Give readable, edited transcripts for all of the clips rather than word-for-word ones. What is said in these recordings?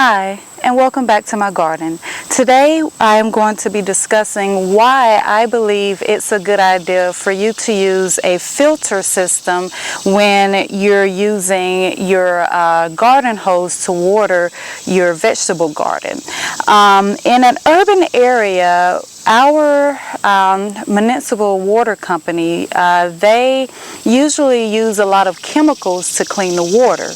Hi, and welcome back to my garden. Today I am going to be discussing why I believe it's a good idea for you to use a filter system when you're using your garden hose to water your vegetable garden. In an urban area, our municipal water company, they usually use a lot of chemicals to clean the water.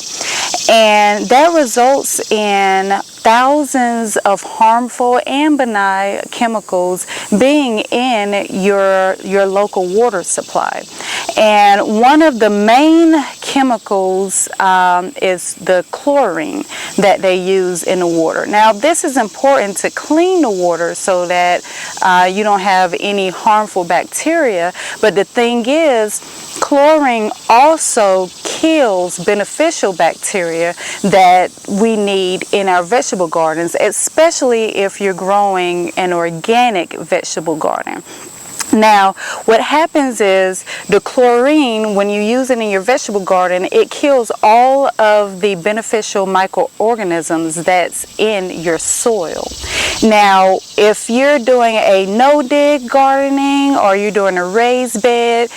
And that results in thousands of harmful and benign chemicals being in your local water supply. And one of the main chemicals is the chlorine that they use in the water. Now, this is important to clean the water so that you don't have any harmful bacteria. But the thing is, chlorine also kills beneficial bacteria that we need in our vegetable gardens, especially if you're growing an organic vegetable garden. Now, what happens is the chlorine, when you use it in your vegetable garden, it kills all of the beneficial microorganisms that's in your soil. Now, if you're doing a no-dig gardening or you're doing a raised bed,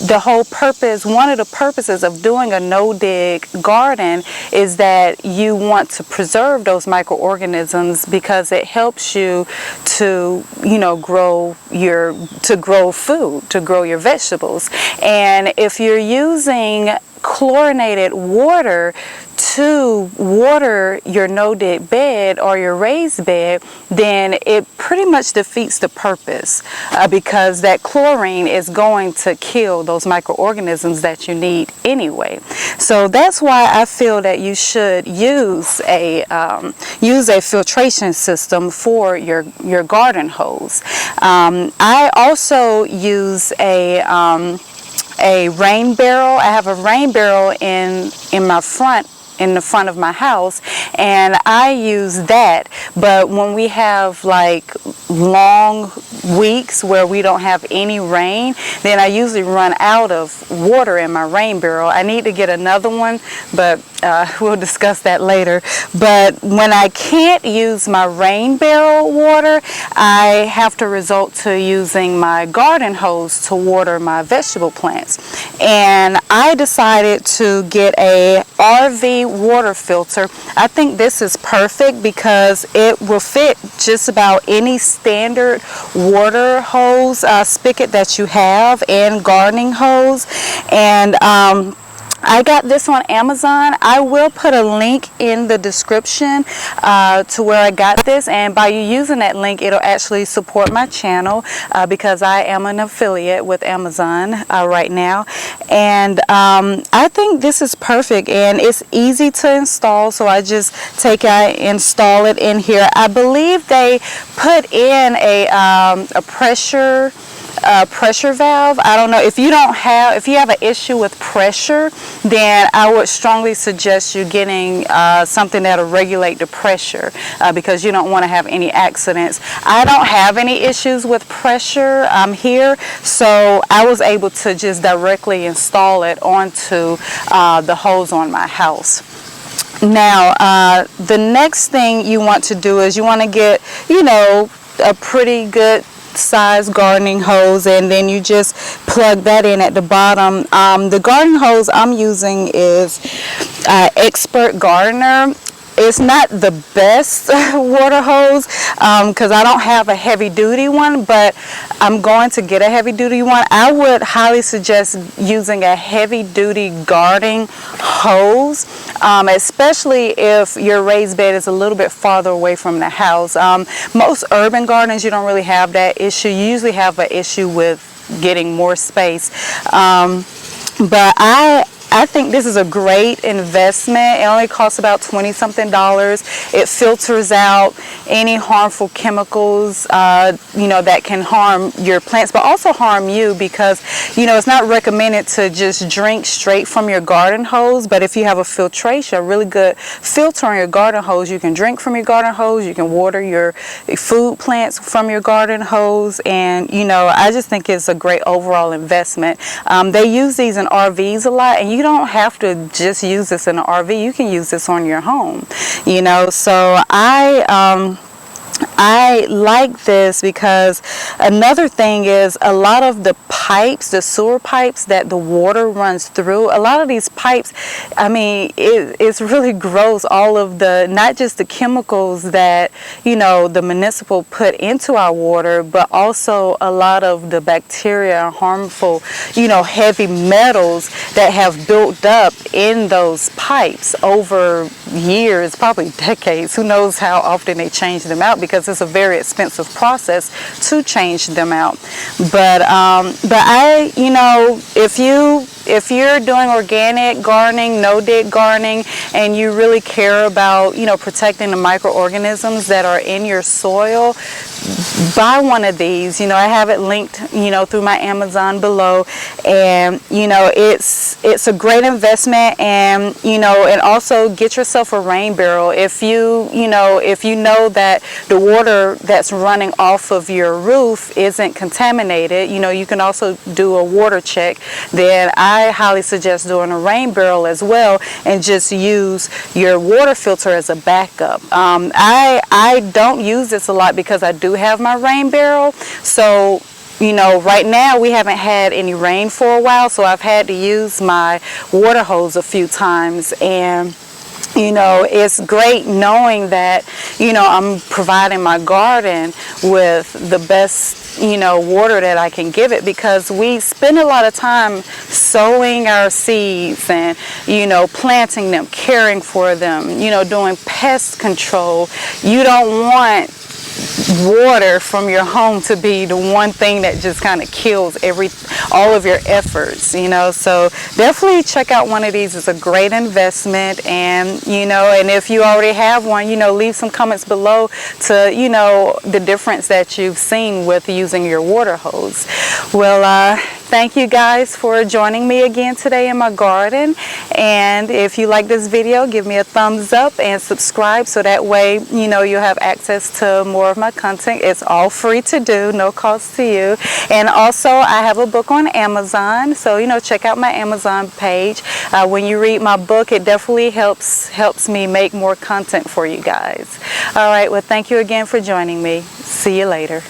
one of the purposes of doing a no-dig garden is that you want to preserve those microorganisms because it helps you to, grow food, to grow your vegetables. And if you're using chlorinated water to water your no-dig bed or your raised bed, then it pretty much defeats the purpose because that chlorine is going to kill those microorganisms that you need anyway. So that's why I feel that you should use a filtration system for your garden hose. I also use a rain barrel. I have a rain barrel in the front of my house, and I use that. But when we have like long weeks where we don't have any rain, then I usually run out of water in my rain barrel. I need to get another one, but we'll discuss that later. But when I can't use my rain barrel water, I have to resort to using my garden hose to water my vegetable plants. And I decided to get a RV water filter. I think this is perfect because it will fit just about any standard water hose spigot that you have and gardening hose. And I got this on Amazon. I will put a link in the description to where I got this, and by you using that link, it'll actually support my channel because I am an affiliate with Amazon right now. And I think this is perfect, and it's easy to install, so I just install it in here. I believe they put in a pressure valve. I don't know if you have an issue with pressure, then I would strongly suggest you getting something that'll regulate the pressure because you don't want to have any accidents. I don't have any issues with pressure here, so I was able to just directly install it onto the hose on my house. Now, the next thing you want to do is you want to get, a pretty good size gardening hose, and then you just plug that in at the bottom. The garden hose I'm using is Expert Gardener. It's not the best water hose because I don't have a heavy duty one, but I'm going to get a heavy duty one. I would highly suggest using a heavy duty gardening hose, especially if your raised bed is a little bit farther away from the house. Most urban gardens, you don't really have that issue. You usually have an issue with getting more space. But I think this is a great investment. It only costs about $20-something. It filters out any harmful chemicals, that can harm your plants, but also harm you because, it's not recommended to just drink straight from your garden hose. But if you have a really good filter on your garden hose, you can drink from your garden hose. You can water your food plants from your garden hose. And, I just think it's a great overall investment. They use these in RVs a lot, and you you don't have to just use this in an RV. You can use this on your home, you know. So I like this because another thing is a lot of the pipes, the sewer pipes that the water runs through, a lot of these pipes, I mean, it's really gross, all of the, not just the chemicals that, you know, the municipal put into our water, but also a lot of the bacteria and harmful, you know, heavy metals that have built up in those pipes over years, probably decades. Who knows how often they change them out, because it's a very expensive process to change them out. But I, you know, if you're doing organic gardening, no-dig gardening, and you really care about, you know, protecting the microorganisms that are in your soil, buy one of these. You know, I have it linked, you know, through my Amazon below, and you know, it's a great investment. And you know, and also get yourself a rain barrel. If you know that the water that's running off of your roof isn't contaminated, you know, you can also do a water check. Then I highly suggest doing a rain barrel as well, and just use your water filter as a backup. I don't use this a lot because I do have my rain barrel. So, you know, right now we haven't had any rain for a while, so I've had to use my water hose a few times. And you know, it's great knowing that, you know, I'm providing my garden with the best, you know, water that I can give it, because we spend a lot of time sowing our seeds and, you know, planting them, caring for them, you know, doing pest control. You don't want water from your home to be the one thing that just kind of kills all of your efforts, you know. So definitely check out one of these. It's a great investment. And you know, and if you already have one, you know, leave some comments below to, you know, the difference that you've seen with using your water hose. Well, thank you guys for joining me again today in my garden. And if you like this video, give me a thumbs up and subscribe, so that way, you know, you'll have access to more of my content. It's all free to do, no cost to you. And also, I have a book on Amazon, so, you know, check out my Amazon page. When you read my book, it definitely helps me make more content for you guys. All right, well, thank you again for joining me. See you later.